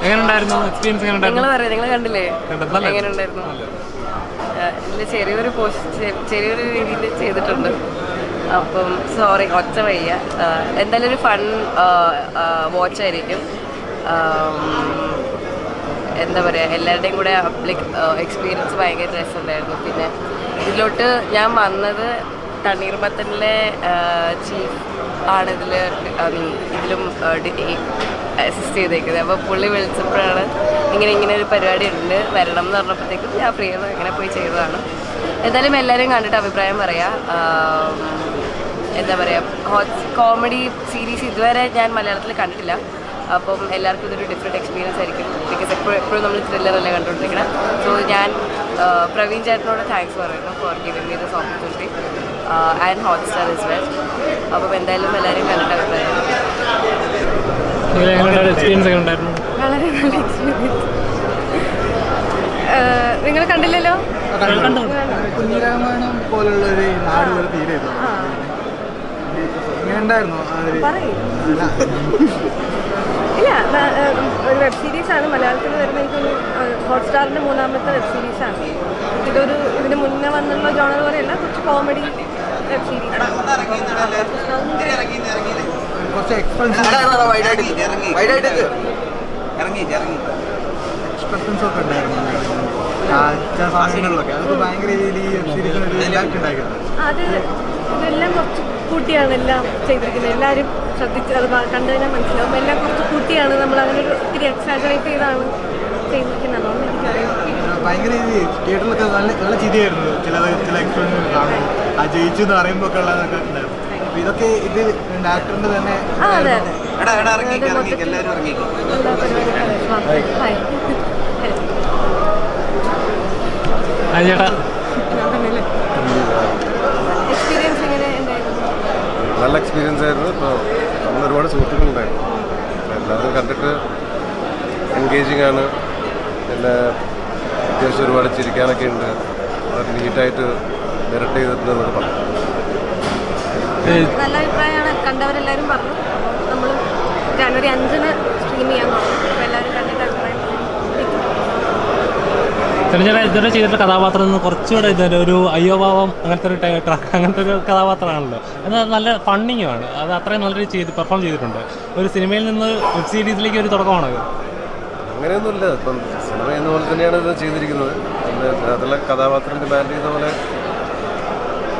എങ്ങനെയുണ്ടായിരുന്നു എക്സ്പീരിയൻസ്? നിങ്ങൾ കണ്ടില്ലേ? എങ്ങനെയുണ്ടായിരുന്നു? ചെറിയൊരു രീതിയിൽ ചെയ്തിട്ടുണ്ട്. അപ്പം സോറി, ഒച്ച വയ്യ. എന്തായാലും ഒരു ഫൺ വാച്ചായിരിക്കും. എന്താ പറയുക, എല്ലാവരുടെയും കൂടെ ലൈക്ക് എക്സ്പീരിയൻസ് ഭയങ്കര രസമുണ്ടായിരുന്നു. പിന്നെ ഇതിലോട്ട് ഞാൻ വന്നത് തണ്ണീർമത്തനിലെ ചീഫ് ആണ് ഇതിലും അസിസ്റ്റ് ചെയ്തേക്കുന്നത്. അപ്പോൾ പുള്ളി വിളിച്ചപ്പോഴാണ് ഇങ്ങനെ ഒരു പരിപാടി ഉണ്ട്, വരണം എന്ന് പറഞ്ഞപ്പോഴത്തേക്കും ഞാൻ ഫ്രീ ആണ് ഇങ്ങനെ പോയി ചെയ്തതാണ്. എന്തായാലും എല്ലാവരും കണ്ടിട്ട് അഭിപ്രായം പറയാം. എന്താ പറയുക, കോമഡി സീരീസ് ഇതുവരെ ഞാൻ മലയാളത്തിൽ കണ്ടിട്ടില്ല. അപ്പം എല്ലാവർക്കും ഇതൊരു ഡിഫറെൻറ്റ് എക്സ്പീരിയൻസ് ആയിരിക്കും. ബിക്കോസ് എപ്പോഴും നമ്മൾ ത്രില്ലറല്ലേ കണ്ടുകൊണ്ടിരിക്കണം. സോ ഞാൻ പ്രവീൺ ചേട്ടനോട് താങ്ക്സ് പറയുന്നു for giving me this opportunity and Hotstar is well. അപ്പം എന്തായാലും എല്ലാവരും കണ്ടിട്ട് അഭിപ്രായം. വളരെ നല്ല എക്സ്പീരിയൻസ്. നിങ്ങൾ കണ്ടില്ലല്ലോ? കുഞ്ഞിരാമായണം പോലുള്ളൊരു നാടുകൾ തീരെ ഇല്ല, ഒരു വെബ് സീരീസാണ് മലയാളത്തിൽ വരുന്ന. എനിക്കൊരു ഹോട്ട്സ്റ്റാറിൻ്റെ 3ാമത്തെ വെബ് സീരീസാണ്. ഇതിന് മുന്നേ വന്നുള്ള ജോണർ പറയല്ല, കുറച്ച് കോമഡി വെബ് സീരീസാണ്. കുറച്ച് എക്സ്പെൻസൻസ് ഒക്കെ ഉണ്ടായിരുന്നു ചില സമയങ്ങളിലൊക്കെ. അതൊക്കെ ഭയങ്കര രീതിയിൽ ഈ വെബ് സീരീസിന് ഒരു ഇമ്പാക്ട് ഉണ്ടായിരുന്നു. അത് ഇതെല്ലാം കുറച്ച് കൂട്ടിയാണ് എല്ലാം ചെയ്തിരിക്കുന്നത്. എല്ലാവരും ശ്രദ്ധിച്ച് അത് കണ്ടു കഴിഞ്ഞാൽ മനസ്സിലാവും. എല്ലാം കുറച്ച് കൂട്ടിയാണ്, നമ്മൾ അങ്ങനെ ഒരു ഒത്തിരി എക്സാജറേറ്റ് ചെയ്താണ് ചെയ്തിരിക്കുന്നത്. അതുകൊണ്ട് എനിക്കറിയാം ഭയങ്കര രീതിയിൽ തിയേറ്ററിലൊക്കെ നല്ല ചിരിയായിരുന്നു. ചില എക്സ്പീരിയൻസ് കാണും. ആ ജയിച്ചു എന്ന് പറയുമ്പോൾ ഒക്കെ ഉള്ളതൊക്കെ ഉണ്ടായിരുന്നു. അപ്പോൾ ഇതൊക്കെ ഇത് ഡയറക്ടറിൻ്റെ തന്നെ. അതെ അതെ, എക്സ്പീരിയൻസ് എങ്ങനെ ഉണ്ടായിരുന്നു? നല്ല എക്സ്പീരിയൻസ് ആയിരുന്നു. ഇപ്പോൾ നമ്മൾ ഒരുപാട് സുഹൃത്തുക്കളുണ്ടായിരുന്നു. എല്ലാവരും കണ്ടിട്ട് എൻഗേജിങ് ആണ്. പിന്നെ അത്യാവശ്യം ഒരുപാട് ചിരിക്കാനൊക്കെ ഉണ്ട്. വളരെ നീറ്റായിട്ട് ഡയറക്റ്റ് ചെയ്തിട്ടുണ്ടെന്നൊക്കെ പറഞ്ഞു. നല്ല അഭിപ്രായമാണ് കണ്ടവരെല്ലാവരും പറഞ്ഞു. നമ്മൾ ജനുവരി 5-ന് സ്ട്രീം ചെയ്യാൻ തുടങ്ങും. അപ്പോൾ എല്ലാവരും കണ്ടിട്ട് അഭിപ്രായം ഇതുവരെ ചെയ്തിട്ടുള്ള കഥാപാത്രം നിന്ന് കുറച്ചുകൂടെ ഒരു അയ്യോഭാവം അങ്ങനത്തെ ഒരു കഥാപാത്രമാണല്ലോ. എന്നാൽ നല്ല ഫണ്ണിങ്ങുമാണ്. അത് അത്രയും നല്ലൊരു പെർഫോം ചെയ്തിട്ടുണ്ട്. ഒരു സിനിമയിൽ നിന്ന് വെബ് സീരീസിലേക്ക് ഒരു തുടക്കമാണത്. അങ്ങനെയൊന്നുമില്ല. ഇപ്പം സിനിമ എന്ന പോലെ തന്നെയാണ് ഇത് ചെയ്തിരിക്കുന്നത്. പിന്നെ അതിലെ കഥാപാത്രം ഡിമാൻഡ് ചെയ്ത പോലെ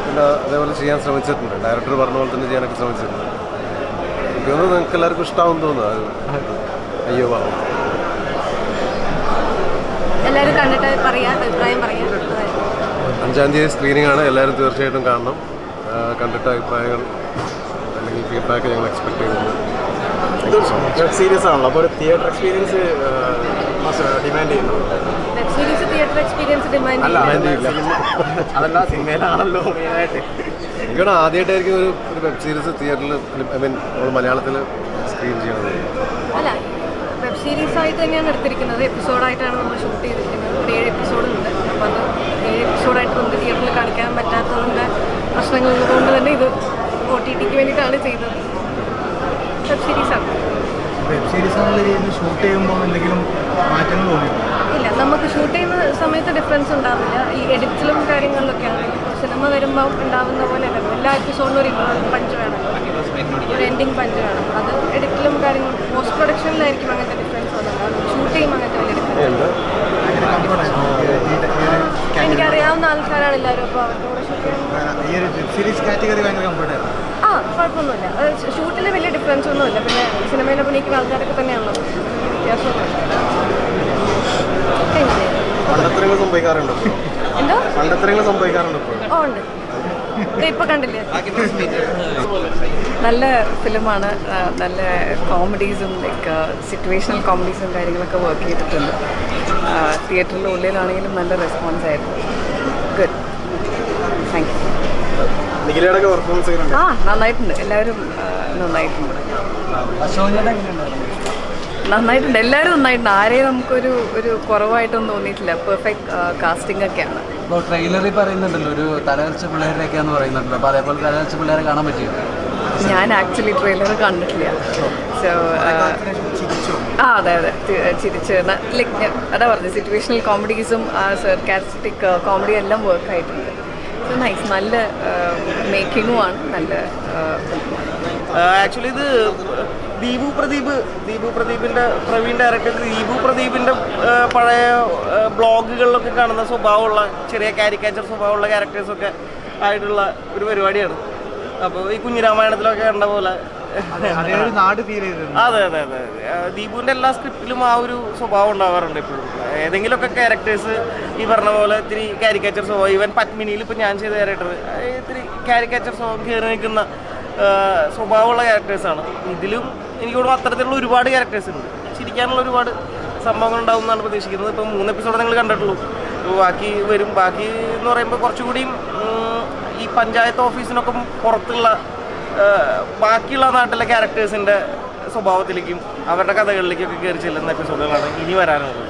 പിന്നെ അതേപോലെ ചെയ്യാൻ ശ്രമിച്ചിട്ടുണ്ട്. ഡയറക്ടർ പറഞ്ഞ പോലെ തന്നെ ചെയ്യാനൊക്കെ ശ്രമിച്ചിട്ടുണ്ട്. എനിക്ക് തോന്നുന്നു നിങ്ങൾക്ക് എല്ലാവർക്കും ഇഷ്ടമാണെന്ന് തോന്നുന്നു. അയ്യോഭാവം എല്ലാവരും കണ്ടിട്ട് പറയാം, അഭിപ്രായം പറയാം. 5-ാം തീയതി സ്ക്രീനിങ് ആണ്. എല്ലാവരും തീർച്ചയായിട്ടും കാണണം. കണ്ടിട്ട് അഭിപ്രായങ്ങൾ അല്ലെങ്കിൽ ഫീഡ്ബാക്ക് ഞങ്ങൾ എക്സ്പെക്ട് ചെയ്യുന്നുണ്ട്. വെബ് സീരീസ് ആണല്ലോ, അപ്പോൾ ഒരു തിയേറ്റർ എക്സ്പീരിയൻസ് ഡിമാൻഡ് ചെയ്യുന്നു. Web series theatre experience demand അതല്ല, സിനിമയിലാണല്ലോ മെയിനായിട്ട്. എനിക്കാണ് ആദ്യമായിട്ടായിരിക്കും ഒരു വെബ് സീരീസ് തിയേറ്ററിൽ നമ്മൾ മലയാളത്തിൽ സ്ക്രീൻ ചെയ്യണത്. അല്ല, വെബ് സീരീസ് ആയിട്ട് തന്നെയാണ് എടുത്തിരിക്കുന്നത്. എപ്പിസോഡായിട്ടാണ് നമ്മൾ ഷൂട്ട് ചെയ്തിരിക്കുന്നത്. ഒരു 7 എപ്പിസോഡുണ്ട്. അപ്പോൾ അത് 7 എപ്പിസോഡായിട്ട് നമുക്ക് തിയേറ്ററിൽ കാണിക്കാൻ പറ്റാത്തതിൻ്റെ പ്രശ്നങ്ങളുള്ളതുകൊണ്ട് തന്നെ ഇത് OTTക്ക് വേണ്ടിയിട്ടാണ് ചെയ്തത്. വെബ് സീരീസാണ്. വെബ് സീരീസ് ഷൂട്ട് ചെയ്യുമ്പോൾ എന്തെങ്കിലും മാറ്റങ്ങൾ തോന്നിയിട്ടുണ്ടോ? ഇല്ല, നമുക്ക് ഷൂട്ട് ചെയ്യുന്ന സമയത്ത് ഡിഫറൻസ് ഉണ്ടാവില്ല. ഈ എഡിറ്റിലും കാര്യങ്ങളിലൊക്കെയാണ്. സിനിമ വരുമ്പോൾ ഉണ്ടാവുന്ന പോലെ അല്ല. എല്ലാ എപ്പിസോഡിനും ഒരു പഞ്ച് വേണം, ഒരു എൻഡിങ് പഞ്ച് വേണം. അത് എഡിറ്റിലും കാര്യങ്ങളും പോസ്റ്റ് പ്രൊഡക്ഷനിലായിരിക്കും അങ്ങനത്തെ ഡിഫറൻസ് വന്നത്. ഷൂട്ട് ചെയ്യുമ്പോൾ അങ്ങനത്തെ വലിയ ഡിഫറൻസ്. എനിക്കറിയാവുന്ന ആൾക്കാരാണ് എല്ലാവരും. അപ്പോൾ അവരുടെ ഷൂട്ട് ചെയ്യാൻ വെബ് സീരീസ് കാറ്റഗറി ഭയങ്കര കംഫർട്ടായിരുന്നു. കുഴപ്പമൊന്നുമില്ല. ഷൂട്ടിൽ വലിയ ഡിഫറൻസ് ഒന്നുമില്ല. പിന്നെ സിനിമയിൽ അഭിനയിക്കുന്ന ആൾക്കാരൊക്കെ തന്നെയാണല്ലോ, വ്യത്യാസമൊന്നുമില്ല. കണ്ടെത്തരങ്ങൾ സംഭവിക്കാറുണ്ട്. എന്തോ കണ്ടെത്തരങ്ങൾ സംഭവിക്കാറുണ്ട്. ഉണ്ട്. ഇപ്പൊ കണ്ടില്ലേ? നല്ല ഫിലിമാണ്. നല്ല കോമഡീസും ലൈക്ക് സിറ്റുവേഷണൽ കോമഡീസും കാര്യങ്ങളൊക്കെ വർക്ക് ചെയ്തിട്ടുണ്ട്. തിയേറ്ററിൻ്റെ ഉള്ളിലാണെങ്കിലും നല്ല റെസ്പോൺസ് ആയിരുന്നു. Good, thank you. നന്നായിട്ടുണ്ട്. എല്ലാവരും നന്നായിട്ടുണ്ട്. നന്നായിട്ടുണ്ട്. എല്ലാവരും നന്നായിട്ടുണ്ട്. ആരെയും നമുക്കൊരു കുറവായിട്ടൊന്നും തോന്നിയിട്ടില്ല. പെർഫെക്റ്റ് കാസ്റ്റിംഗ് ഒക്കെയാണ്. ഇപ്പോൾ ട്രെയിലറിൽ പറയുന്നുണ്ടല്ലോ ഒരു തലകർച്ച പിള്ളേരുടെയൊക്കെയാന്ന് പറയുന്നുണ്ടല്ലോ. അപ്പോൾ അതേപോലെ തലകർച്ച പിള്ളേരെ കാണാൻ പറ്റിയോ? ഞാൻ ആക്ച്വലി ട്രെയിലർ കണ്ടിട്ടില്ല. സോ അതെ അതെ ചിരിച്ച് ലൈക്ക് അതാ പറഞ്ഞത് സിറ്റുവേഷണൽ കോമഡീസും സർക്കാസ്റ്റിക് കോമഡി എല്ലാം വർക്ക് ആയിട്ടുണ്ട്. സോ നൈസ്, നല്ല മേക്കിങ്ങുമാണ്, നല്ല ആക്ച്വലി ഇത് ദീപു പ്രദീപിൻ്റെ പ്രവീൺ ഡയറക്ടർ ദീപു പ്രദീപിൻ്റെ പഴയ ബ്ലോഗുകളിലൊക്കെ കാണുന്ന സ്വഭാവമുള്ള ചെറിയ കാരിക്കേച്ചർ സ്വഭാവമുള്ള ക്യാരക്ടേഴ്സൊക്കെ ആയിട്ടുള്ള ഒരു പരിപാടിയാണ്. അപ്പോൾ ഈ കുഞ്ഞിരാമായണത്തിലൊക്കെ കണ്ട പോലെ അതെ അതെ അതെ ദീപുവിൻ്റെ എല്ലാ സ്ക്രിപ്റ്റിലും ആ ഒരു സ്വഭാവം ഉണ്ടാവാറുണ്ട്. ഇപ്പോഴും ഏതെങ്കിലുമൊക്കെ ക്യാരക്ടേഴ്സ് ഈ പറഞ്ഞ പോലെ ഇത്തിരി കാരിക്കേച്ചർ സ്വഭാവം, ഈവൻ പത്മിനിയിൽ ഇപ്പോൾ ഞാൻ ചെയ്ത ക്യാരക്ടർ ഇത്തിരി കാരിക്കേച്ചർ സ്വഭാവം കയറി നിൽക്കുന്ന സ്വഭാവമുള്ള ക്യാരക്ടേഴ്സാണ്. ഇതിലും എനിക്ക് തോന്നുന്നു അത്തരത്തിലുള്ള ഒരുപാട് ക്യാരക്ടേഴ്സ് ഉണ്ട്. ചിരിക്കാനുള്ള ഒരുപാട് സംഭവങ്ങൾ ഉണ്ടാവും എന്നാണ് പ്രതീക്ഷിക്കുന്നത്. ഇപ്പം 3 എപ്പിസോഡ് നിങ്ങൾ കണ്ടിട്ടുള്ളൂ, ബാക്കി വരും. ബാക്കി എന്ന് പറയുമ്പോൾ കുറച്ചുകൂടിയും ഈ പഞ്ചായത്ത് ഓഫീസിനൊക്കെ പുറത്തുള്ള ബാക്കിയുള്ള നാട്ടിലെ ക്യാരക്ടേഴ്സിൻ്റെ സ്വഭാവത്തിലേക്കും അവരുടെ കഥകളിലേക്കൊക്കെ കയറി ചെല്ലുന്ന എപ്പിസോഡുകളാണ് ഇനി വരാനുള്ളത്.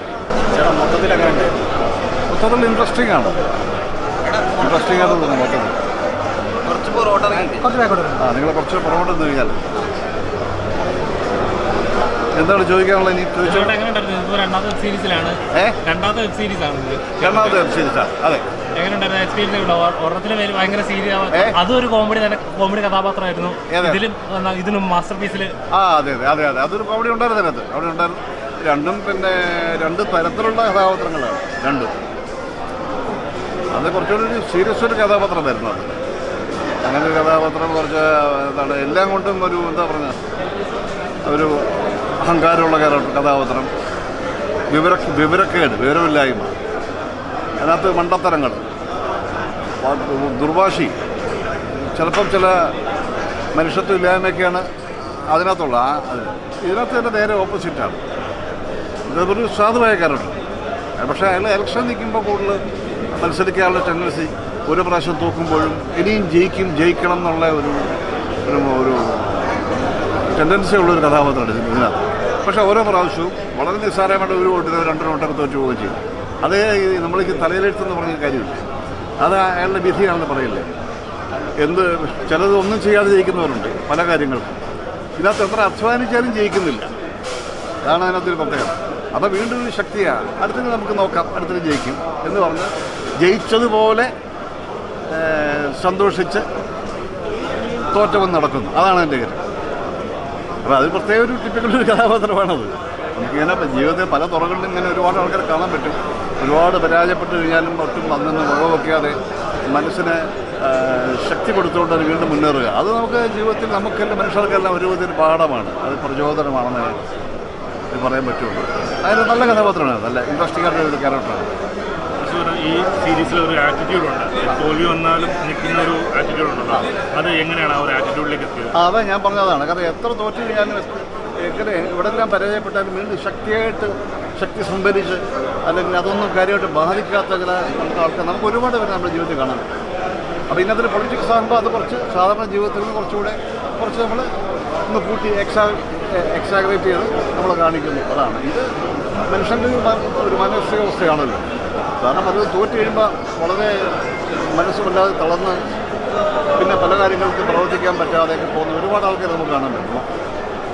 ചേട്ടാ മൊത്തത്തിൽ അങ്ങനെ ഉണ്ട്, മൊത്തത്തിൽ ഇൻട്രസ്റ്റിംഗ് ആണ്, ഇൻട്രസ്റ്റിംഗ് ആയിട്ട് തോന്നുന്നു മൊത്തത്തിൽ. നിങ്ങൾ കുറച്ച് പുറകോട്ട് നിന്ന് കഴിഞ്ഞാൽ എന്താണ് ചോദിക്കാനുള്ളത്? ഇനി രണ്ടാമത്തെ വെബ് സീരീസിലാണ്, രണ്ടാമത്തെ വെബ് സീരീസാണ്. അതെ, എങ്ങനെയുണ്ടായിരുന്നു എക്സ്പീരിയൻസ്? ഒരെണ്ണത്തിന് പേര് ഭയങ്കര സീരിയസ്, അതും ഒരു കോമഡി കഥാപാത്രമായിരുന്നു. ഇതിനും മാസ്റ്റർ പീസിൽ അതെ അതെ അതെ അതെ അതൊരു കോമഡി ഉണ്ടായിരുന്നു അതിനകത്ത്. അവിടെ ഉണ്ടായിരുന്നു രണ്ടും, പിന്നെ 2 തരത്തിലുള്ള കഥാപാത്രങ്ങളാണ് രണ്ടും. അത് കുറച്ചുകൂടി സീരിയസ് ഒരു കഥാപാത്രം വരുന്നത്. അങ്ങനെ ഒരു കഥാപാത്രം കുറച്ച് എന്താണ് എല്ലാം കൊണ്ടും ഒരു എന്താ പറഞ്ഞ ഒരു അഹങ്കാരമുള്ള കഥാപാത്രം, വിവരമില്ലായ്മ, അതിനകത്ത് മണ്ടത്തരങ്ങൾ, ദുർവാശി, ചിലപ്പം ചില മനുഷ്യത്വം ഇല്ലായ്മയൊക്കെയാണ് അതിനകത്തുള്ള. ഇതിനകത്ത് തന്നെ നേരെ ഓപ്പോസിറ്റാണ്. ഇതൊരു സാധുവായ ക്യാരക്ടർ. പക്ഷേ അയാൾ ഇലക്ഷൻ നിൽക്കുമ്പോൾ കൂടുതൽ മത്സരിക്കാനുള്ള ടെൻഡൻസി, ഒരു പ്രാവശ്യം തോക്കുമ്പോഴും ഇനിയും ജയിക്കണം എന്നുള്ള ഒരു ടെൻഡൻസി ഉള്ളൊരു കഥാപാത്രമാണ് ഇതിനകത്ത്. പക്ഷേ ഓരോ പ്രാവശ്യവും വളരെ നിസ്സാരമായിട്ട് 1 വോട്ടിനോ 2 വോട്ടൊക്കെ തോറ്റു പോവുകയും ചെയ്യും. അതേ നമ്മൾക്ക് തലയിലെടുത്തെന്ന് പറഞ്ഞ കാര്യമില്ല, അത് അയാളുടെ വിധിയാണെന്ന് പറയില്ലേ. ചിലത് ഒന്നും ചെയ്യാതെ ജയിക്കുന്നവരുണ്ട് പല കാര്യങ്ങൾക്കും. ഇതിനകത്ത് എത്ര അധ്വാനിച്ചാലും ജയിക്കുന്നില്ല, അതാണ് അതിനകത്തൊരു പ്രത്യേകത. അപ്പോൾ വീണ്ടും ഒരു ശക്തിയാണ്, അടുത്തിന് നമുക്ക് നോക്കാം, അടുത്തിന് ജയിക്കും എന്ന് പറഞ്ഞ് ജയിച്ചതുപോലെ സന്തോഷിച്ച് തോറ്റവൻ നടക്കുന്നു. അതാണ് എൻ്റെ കാര്യം. അപ്പോൾ അത് പ്രത്യേക ഒരു ടിപ്പിക്കലൊരു കഥാപാത്രമാണത്. നമുക്കിങ്ങനെ ജീവിതത്തിൽ പല തുറകളിലും ഇങ്ങനെ ഒരുപാട് ആൾക്കാരെ കാണാൻ പറ്റും. ഒരുപാട് പരാജയപ്പെട്ട് കഴിഞ്ഞാലും ഒട്ടും അന്നൊന്നും വകവയ്ക്കാതെ മനസ്സിനെ ശക്തി കൊടുത്തുകൊണ്ട് അത് വീണ്ടും മുന്നേറുക. അത് നമുക്ക് ജീവിതത്തിൽ നമുക്കെല്ലാം മനുഷ്യർക്കെല്ലാം ഒരു വിധത്തിൽ പാഠമാണ്, അത് പ്രചോദനമാണെന്ന് പറയാൻ പറ്റുള്ളൂ. അതൊരു നല്ല കഥാപാത്രമാണ്, നല്ല ഇൻട്രസ്റ്റിംഗ് ആയിട്ടുള്ള ഒരു ക്യാരക്ടറാണ്. ഈ സീരീസിൽ ഒരു ആറ്റിറ്റ്യൂഡുണ്ട്, തോൽവി വന്നാലും നിൽക്കുന്ന ഒരു ആറ്റിറ്റ്യൂഡുണ്ടല്ലോ, അത് എങ്ങനെയാണ് ആ ഒരു ആറ്റിറ്റ്യൂഡിലേക്ക് എത്തിയത്? അതെ, ഞാൻ പറഞ്ഞതാണ്. കാരണം എത്ര തോറ്റു കഴിഞ്ഞാലും എങ്ങനെ ഇവിടെല്ലാം പരാജയപ്പെട്ടാലും വീണ്ടും ശക്തി സംഭരിച്ച്, അല്ലെങ്കിൽ അതൊന്നും കാര്യമായിട്ട് ബാധിക്കാത്ത ചില ആൾക്കാർ നമുക്ക് ഒരുപാട് പേര് നമ്മുടെ ജീവിതത്തിൽ കാണാൻ പറ്റും. അപ്പോൾ ഇന്നത്തെ പൊളിറ്റിക്സ് ആകുമ്പോൾ അത് കുറച്ച് സാധാരണ ജീവിതത്തിൽ നിന്ന് കുറച്ച് നമ്മൾ ഒന്ന് കൂട്ടി എക്സാഗ്രേറ്റ് ചെയ്ത് നമ്മൾ കാണിക്കുന്നു. അതാണ് ഇത് മനുഷ്യൻ്റെ ഒരു മാനസികാവസ്ഥയാണല്ലോ. കാരണം അത് തോറ്റ് കഴിയുമ്പോൾ വളരെ മനസ്സുമില്ലാതെ തളർന്ന് പിന്നെ പല കാര്യങ്ങൾക്ക് പ്രവർത്തിക്കാൻ പറ്റാതെയൊക്കെ പോകുന്ന ഒരുപാട് ആൾക്കാർ നമുക്ക് കാണാൻ പറ്റും.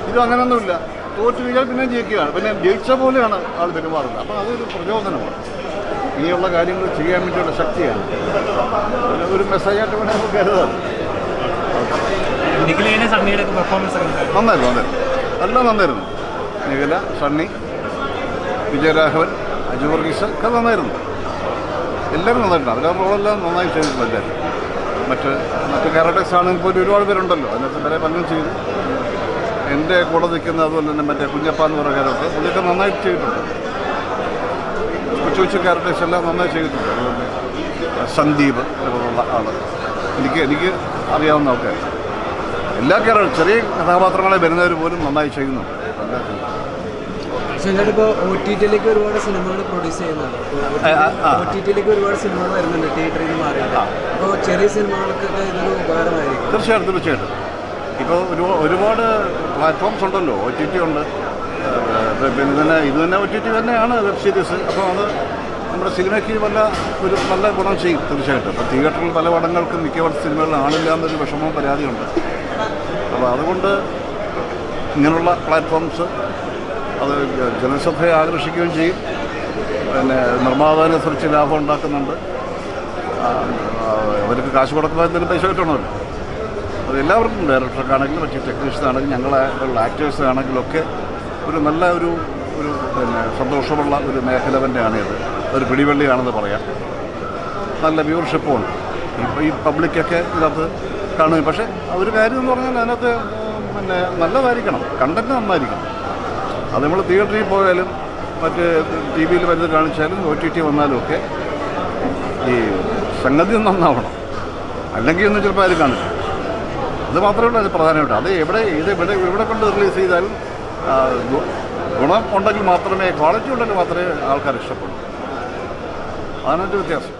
ഇത് അങ്ങനെയൊന്നുമില്ല, തോറ്റു കഴിഞ്ഞാൽ പിന്നെ ജയിക്കുകയാണ്, പിന്നെ ജയിച്ച പോലെയാണ് ആൾ പെരുമാറുന്നത്. അപ്പോൾ അതൊരു പ്രചോദനമാണ്, ഇനിയുള്ള കാര്യങ്ങൾ ചെയ്യാൻ വേണ്ടിയുള്ള ശക്തിയാണ്. ഒരു മെസ്സേജായിട്ട് വേണമെങ്കിൽ നമുക്ക് കരുതാം. നന്നായിരുന്നു, എല്ലാം നന്നായിരുന്നു. നിഖില, സണ്ണി, വിജയരാഘവൻ, അജു വർഗീസ് ഒക്കെ നന്നായിരുന്നു. എല്ലാവരും നന്നായിട്ടുണ്ട്. അവരുടെ റോളെല്ലാം നന്നായി ചെയ്തിട്ടുണ്ട് എല്ലാവരും. മറ്റ് ക്യാരക്ടേഴ്സ് ആണെങ്കിൽ പോലും ഒരുപാട് പേരുണ്ടല്ലോ, അതിനകത്ത് വരെ പലരും ചെയ്തു. എൻ്റെ കൂടെ നിൽക്കുന്ന അതുപോലെ തന്നെ മറ്റേ കുഞ്ഞപ്പ എന്ന് പറയുന്ന ക്യാരക്ടർ പുള്ളിയൊക്കെ നന്നായിട്ട് ചെയ്തിട്ടുണ്ട്. കൊച്ചു ക്യാരക്ടേഴ്സ് എല്ലാം നന്നായി ചെയ്തിട്ടുണ്ട്. അതുപോലെ സന്ദീപ് പോലുള്ള ആൾ എനിക്ക് അറിയാവുന്ന ആൾക്കാർ എല്ലാ ക്യാരക്ടറും ചെറിയ കഥാപാത്രങ്ങളെ വരുന്നവർ പോലും നന്നായി ചെയ്യുന്നുണ്ട്. ഇപ്പോൾ OTT-യിലേക്ക് ഒരുപാട് സിനിമകൾ പ്രൊഡ്യൂസ് ചെയ്യുന്നുണ്ട്. OTT-യിലേക്ക് ഒരുപാട് സിനിമകൾ വരുന്നുണ്ട് തിയേറ്ററിൽ നിന്ന് മാറിയിട്ട്. അപ്പോൾ ചെറിയ സിനിമകൾക്കൊക്കെ ഇതൊരു ഉപകാരമായിരിക്കും. തീർച്ചയായിട്ടും. ഇപ്പോൾ ഒരുപാട് പ്ലാറ്റ്ഫോംസ് ഉണ്ടല്ലോ. OTT ഉണ്ട്, പിന്നെ ഇത് തന്നെ OTT തന്നെയാണ് വെബ് സീരീസ്. അപ്പോൾ അത് നമ്മുടെ സിനിമയ്ക്ക് ഒരു നല്ല ഗുണം ചെയ്യും തീർച്ചയായിട്ടും. അപ്പോൾ തിയേറ്ററിൽ പല പടങ്ങൾക്കും മിക്കവാറും സിനിമകളിൽ ആളില്ല എന്നൊരു വിഷമവും പരാതിയുണ്ട്. അപ്പോൾ അതുകൊണ്ട് ഇങ്ങനെയുള്ള പ്ലാറ്റ്ഫോംസ് അത് ജനശ്രദ്ധയെ ആകർഷിക്കുകയും ചെയ്യും. പിന്നെ നിർമ്മാതാവിനനുസരിച്ച് ലാഭം ഉണ്ടാക്കുന്നുണ്ട്. അവർക്ക് കാശ് കൊടുക്കുമ്പോൾ എന്തെങ്കിലും പൈസ കിട്ടണമല്ലോ. അത് എല്ലാവർക്കും, ഡയറക്ടർക്കാണെങ്കിലും മറ്റു ടെക്നീഷ്യൻസാണെങ്കിലും ഞങ്ങളെ ആക്ടേഴ്സാണെങ്കിലൊക്കെ ഒരു നല്ല ഒരു പിന്നെ സന്തോഷമുള്ള ഒരു മേഖല തന്നെയാണ് ഇത്. ഒരു പിടിവള്ളിയാണെന്ന് പറയാം. നല്ല വ്യൂവർഷിപ്പുമുണ്ട്. ഇപ്പോൾ ഈ പബ്ലിക്കൊക്കെ ഇതിനകത്ത് കാണും. പക്ഷേ ഒരു കാര്യം എന്ന് പറഞ്ഞാൽ അതിനകത്ത് പിന്നെ നല്ലതായിരിക്കണം, കണ്ടൻറ്റ് നന്നായിരിക്കണം. അത് നമ്മൾ തിയേറ്ററിൽ പോയാലും മറ്റ് ടി വിയിൽ വരുന്നത് കാണിച്ചാലും OTT വന്നാലും ഒക്കെ ഈ സംഗതി നന്നാവണം. അല്ലെങ്കിൽ ഒന്നും ചിലപ്പോൾ ആരും കാണില്ല. അത് മാത്രമേ ഉള്ളൂ അത് പ്രധാനമായിട്ട്. അത് ഇവിടെ കൊണ്ട് റിലീസ് ചെയ്താലും ഗുണം ഉണ്ടെങ്കിൽ മാത്രമേ, ക്വാളിറ്റി ഉണ്ടെങ്കിൽ മാത്രമേ ആൾക്കാർ ഇഷ്ടപ്പെടൂ. അതാണ് വ്യത്യാസം.